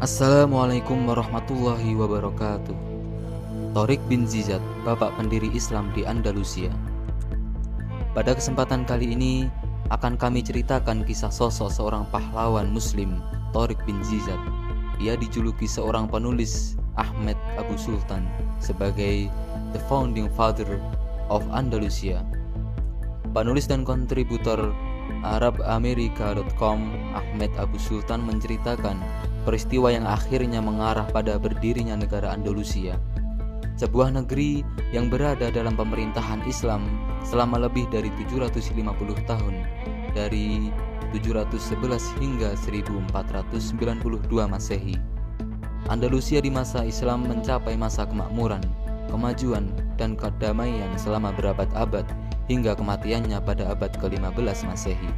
Assalamualaikum warahmatullahi wabarakatuh. Thauriq bin Ziyad, bapak pendiri Islam di Andalusia. Pada kesempatan kali ini akan kami ceritakan kisah sosok seorang pahlawan muslim, Thauriq bin Ziyad. Ia dijuluki seorang penulis Ahmed Abu Sultan sebagai the founding father of Andalusia. Penulis dan kontributor ArabAmerika.com Ahmed Abu Sultan menceritakan peristiwa yang akhirnya mengarah pada berdirinya negara Andalusia, sebuah negeri yang berada dalam pemerintahan Islam selama lebih dari 750 tahun, dari 711 hingga 1492 Masehi. Andalusia di masa Islam mencapai masa kemakmuran, kemajuan, dan kedamaian selama berabad-abad hingga kematiannya pada abad ke-15 Masehi.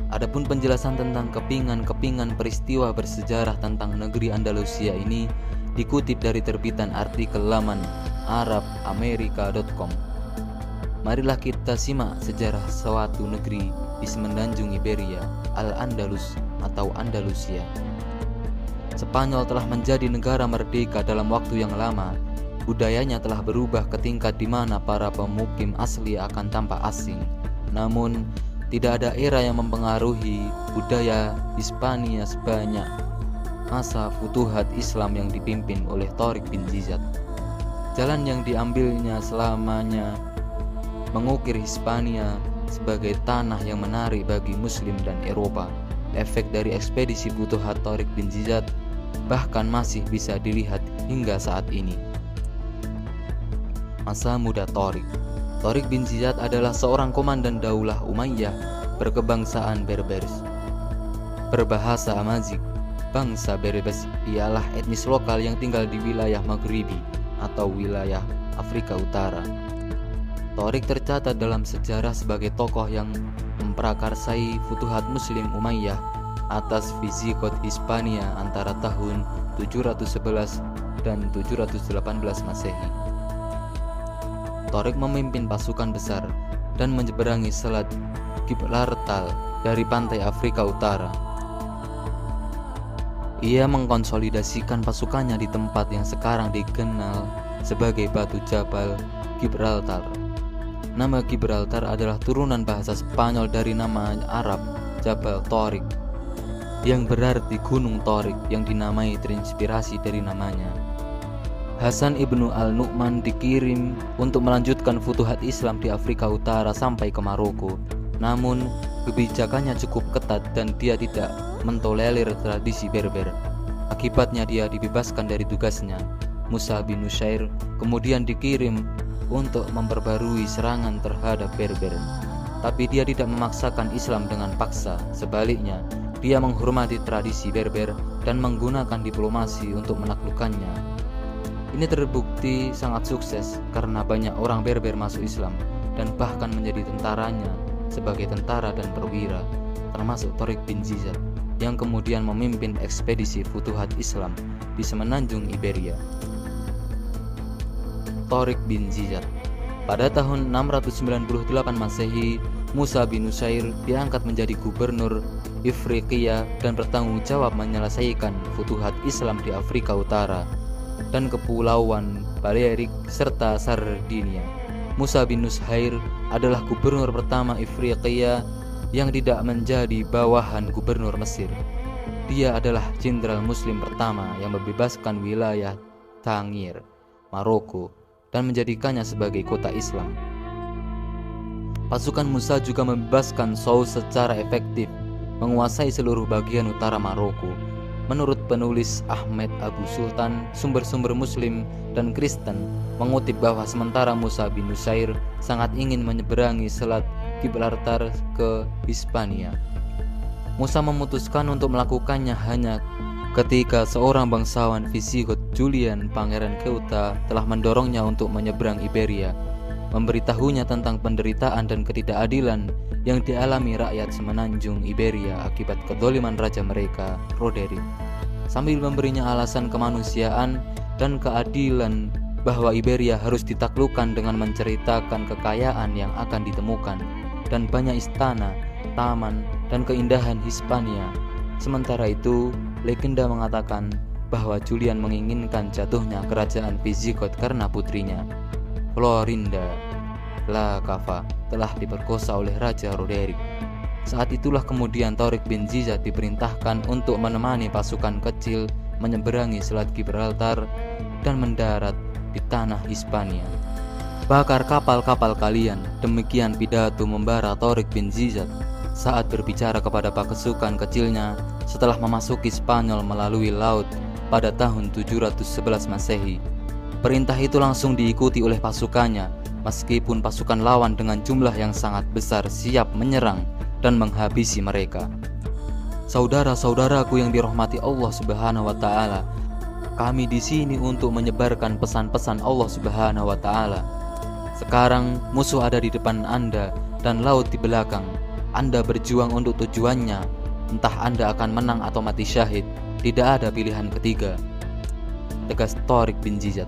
Adapun penjelasan tentang kepingan-kepingan peristiwa bersejarah tentang negeri Andalusia ini dikutip dari terbitan artikel laman ArabAmerika.com. Marilah kita simak sejarah suatu negeri di semenanjung Iberia, Al-Andalus atau Andalusia. Spanyol telah menjadi negara merdeka dalam waktu yang lama. Budayanya telah berubah ke tingkat di mana para pemukim asli akan tampak asing. Namun, tidak ada era yang mempengaruhi budaya Hispania sebanyak masa futuhat Islam yang dipimpin oleh Thauriq bin Ziyad. Jalan yang diambilnya selamanya mengukir Hispania sebagai tanah yang menarik bagi Muslim dan Eropa. Efek dari ekspedisi futuhat Thauriq bin Ziyad bahkan masih bisa dilihat hingga saat ini. Masa muda Thauriq bin Ziyad adalah seorang komandan daulah Umayyah berkebangsaan Berbers, berbahasa Amazigh. Bangsa Berbers ialah etnis lokal yang tinggal di wilayah Maghribi atau wilayah Afrika Utara. Thauriq tercatat dalam sejarah sebagai tokoh yang memprakarsai futuhat Muslim Umayyah atas Visigoth Hispania antara tahun 711 dan 718 Masehi. Thauriq memimpin pasukan besar dan menyeberangi Selat Gibraltar dari pantai Afrika Utara. Ia mengkonsolidasikan pasukannya di tempat yang sekarang dikenal sebagai Batu Jabal Gibraltar. Nama Gibraltar adalah turunan bahasa Spanyol dari nama Arab Jabal Thauriq, yang berarti Gunung Thauriq, yang dinamai terinspirasi dari namanya. Hasan ibnu al-Nu'man dikirim untuk melanjutkan futuhat Islam di Afrika Utara sampai ke Maroko. Namun, kebijakannya cukup ketat dan dia tidak mentolerir tradisi Berber. Akibatnya dia dibebaskan dari tugasnya. Musa bin Nusayr kemudian dikirim untuk memperbarui serangan terhadap Berber. Tapi dia tidak memaksakan Islam dengan paksa. Sebaliknya, dia menghormati tradisi Berber dan menggunakan diplomasi untuk menaklukkannya. Ini terbukti sangat sukses karena banyak orang Berber masuk Islam dan bahkan menjadi tentaranya sebagai tentara dan perwira, termasuk Thauriq bin Ziyad yang kemudian memimpin ekspedisi futuhat Islam di semenanjung Iberia. Thauriq bin Ziyad. Pada tahun 698 Masehi, Musa bin Nusayr diangkat menjadi gubernur Ifriqiya dan bertanggung jawab menyelesaikan futuhat Islam di Afrika Utara dan Kepulauan Balearic serta Sardinia. Musa bin Nusayr adalah gubernur pertama Ifriqiya yang tidak menjadi bawahan gubernur Mesir. Dia adalah jenderal muslim pertama yang membebaskan wilayah Tangier, Maroko, dan menjadikannya sebagai kota Islam. Pasukan Musa juga membebaskan Souss secara efektif, menguasai seluruh bagian utara Maroko. Menurut penulis Ahmed Abu Sultan, sumber-sumber Muslim dan Kristen mengutip bahwa sementara Musa bin Nusayr sangat ingin menyeberangi Selat Gibraltar ke Hispania, Musa memutuskan untuk melakukannya hanya ketika seorang bangsawan Visigoth, Julian Pangeran Ceuta, telah mendorongnya untuk menyeberang Iberia, memberitahunya tentang penderitaan dan ketidakadilan yang dialami rakyat semenanjung Iberia akibat kedoliman raja mereka, Roderick, sambil memberinya alasan kemanusiaan dan keadilan bahwa Iberia harus ditaklukkan dengan menceritakan kekayaan yang akan ditemukan dan banyak istana, taman, dan keindahan Hispania. Sementara itu, legenda mengatakan bahwa Julian menginginkan jatuhnya kerajaan Visigoth karena putrinya, Florinda La Cava, telah diperkosa oleh Raja Roderick. Saat itulah kemudian Tariq bin Ziyad diperintahkan untuk menemani pasukan kecil menyeberangi Selat Gibraltar dan mendarat di tanah Hispania. Bakar kapal-kapal kalian, demikian pidato membara Tariq bin Ziyad saat berbicara kepada pasukan kecilnya setelah memasuki Spanyol melalui laut pada tahun 711 Masehi. Perintah itu langsung diikuti oleh pasukannya, meskipun pasukan lawan dengan jumlah yang sangat besar siap menyerang dan menghabisi mereka. Saudara-saudaraku yang dirahmati Allah Subhanahu wa taala, kami di sini untuk menyebarkan pesan-pesan Allah Subhanahu wa taala. Sekarang musuh ada di depan Anda dan laut di belakang. Anda berjuang untuk tujuannya, entah Anda akan menang atau mati syahid. Tidak ada pilihan ketiga, tegas Tariq bin Ziyad.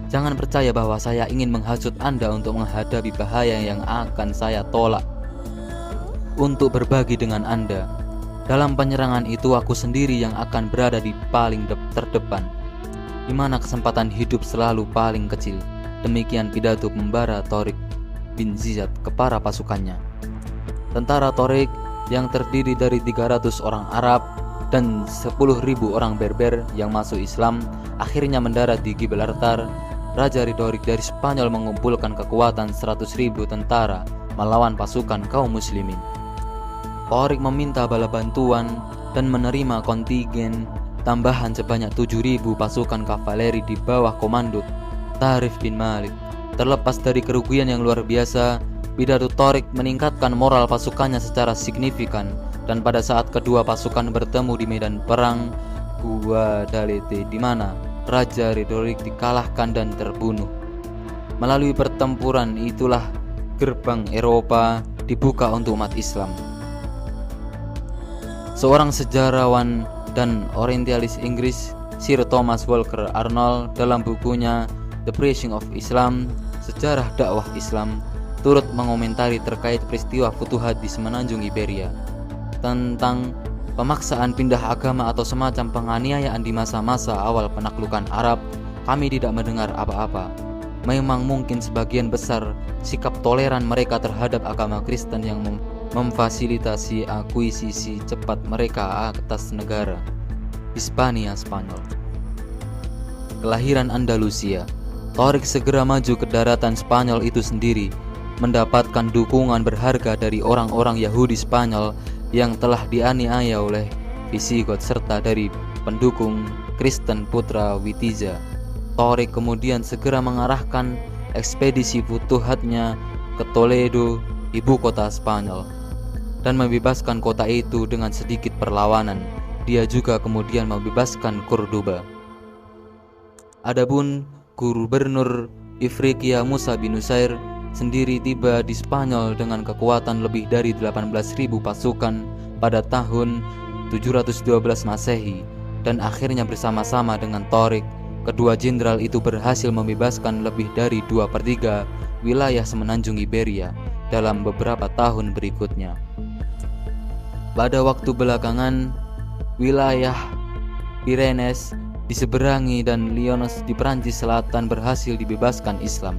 Jangan percaya bahwa saya ingin menghasut Anda untuk menghadapi bahaya yang akan saya tolak untuk berbagi dengan Anda. Dalam penyerangan itu aku sendiri yang akan berada di paling terdepan, di mana kesempatan hidup selalu paling kecil. Demikian pidato pembara Tariq bin Ziyad ke para pasukannya. Tentara Tariq yang terdiri dari 300 orang Arab dan 10.000 orang Berber yang masuk Islam akhirnya mendarat di Gibraltar. Raja Roderick dari Spanyol mengumpulkan kekuatan 100.000 tentara melawan pasukan kaum muslimin. Tariq meminta bala bantuan dan menerima kontingen tambahan sebanyak 7.000 pasukan kavaleri di bawah komando Tarif bin Malik. Terlepas dari kerugian yang luar biasa, pidato Tariq meningkatkan moral pasukannya secara signifikan, dan pada saat kedua pasukan bertemu di medan perang Guadalete, di mana Raja Roderick dikalahkan dan terbunuh. Melalui pertempuran itulah gerbang Eropa dibuka untuk umat Islam. Seorang sejarawan dan orientalis Inggris, Sir Thomas Walker Arnold, dalam bukunya The Preaching of Islam, Sejarah Dakwah Islam, turut mengomentari terkait peristiwa Futuhat di Semenanjung Iberia, tentang pemaksaan pindah agama atau semacam penganiayaan di masa-masa awal penaklukan Arab. Kami tidak mendengar apa-apa. Memang mungkin sebagian besar sikap toleran mereka terhadap agama Kristen yang memfasilitasi akuisisi cepat mereka atas negara Hispania Spanyol. Kelahiran Andalusia. Tariq segera maju ke daratan Spanyol itu sendiri, mendapatkan dukungan berharga dari orang-orang Yahudi Spanyol yang telah dianiaya oleh Visigoth serta dari pendukung Kristen putra Witiza. Tariq kemudian segera mengarahkan ekspedisi futuhatnya ke Toledo, ibu kota Spanyol, dan membebaskan kota itu dengan sedikit perlawanan. Dia juga kemudian membebaskan Cordoba. Adapun Gubernur Ifriqiya Musa bin Nusair sendiri tiba di Spanyol dengan kekuatan lebih dari 18.000 pasukan pada tahun 712 Masehi, dan akhirnya bersama-sama dengan Tariq, kedua jenderal itu berhasil membebaskan lebih dari 2/3 wilayah semenanjung Iberia dalam beberapa tahun berikutnya. Pada waktu belakangan, wilayah Pyrenees diseberangi dan Lyons di Prancis Selatan berhasil dibebaskan Islam.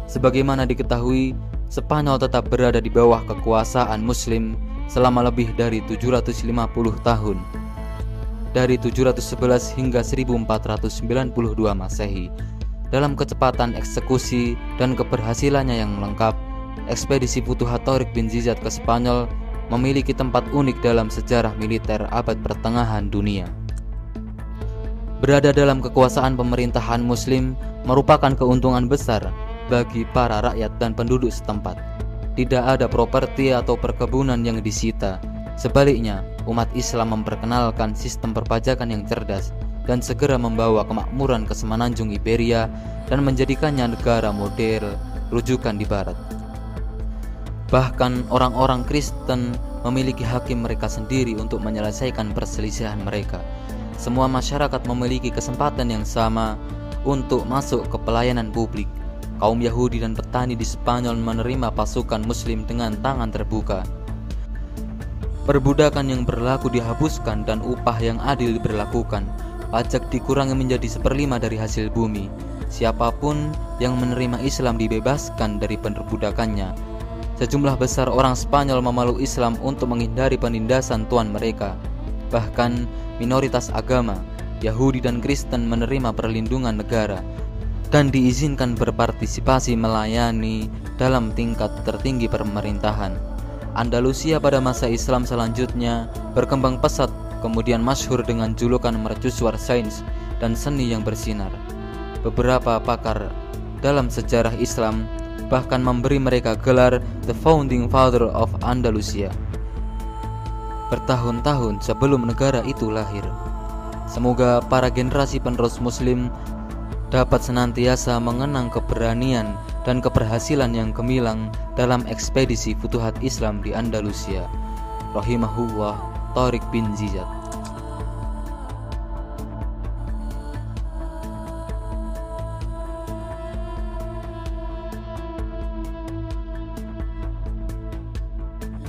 Sebagaimana diketahui, Spanyol tetap berada di bawah kekuasaan Muslim selama lebih dari 750 tahun, dari 711 hingga 1492 Masehi. Dalam kecepatan eksekusi dan keberhasilannya yang lengkap, ekspedisi Futuhat Tariq bin Ziyad ke Spanyol memiliki tempat unik dalam sejarah militer abad pertengahan dunia. Berada dalam kekuasaan pemerintahan Muslim merupakan keuntungan besar bagi para rakyat dan penduduk setempat. Tidak ada properti atau perkebunan yang disita. Sebaliknya, umat Islam memperkenalkan sistem perpajakan yang cerdas dan segera membawa kemakmuran ke semenanjung Iberia dan menjadikannya negara model rujukan di barat. Bahkan orang-orang Kristen memiliki hakim mereka sendiri untuk menyelesaikan perselisihan mereka. Semua masyarakat memiliki kesempatan yang sama untuk masuk ke pelayanan publik. Kaum Yahudi dan petani di Spanyol menerima pasukan Muslim dengan tangan terbuka. Perbudakan yang berlaku dihapuskan dan upah yang adil diberlakukan. Pajak dikurangi menjadi 1/5 dari hasil bumi. Siapapun yang menerima Islam dibebaskan dari perbudakannya. Sejumlah besar orang Spanyol memeluk Islam untuk menghindari penindasan tuan mereka. Bahkan minoritas agama, Yahudi dan Kristen menerima perlindungan negara dan diizinkan berpartisipasi melayani dalam tingkat tertinggi pemerintahan. Andalusia pada masa Islam selanjutnya berkembang pesat, kemudian masyhur dengan julukan mercusuar sains dan seni yang bersinar. Beberapa pakar dalam sejarah Islam bahkan memberi mereka gelar The Founding Father of Andalusia, bertahun-tahun sebelum negara itu lahir. Semoga para generasi penerus Muslim dapat senantiasa mengenang keberanian dan keberhasilan yang gemilang dalam ekspedisi Futuhat Islam di Andalusia. Rahimahullah, Tariq bin Ziyad.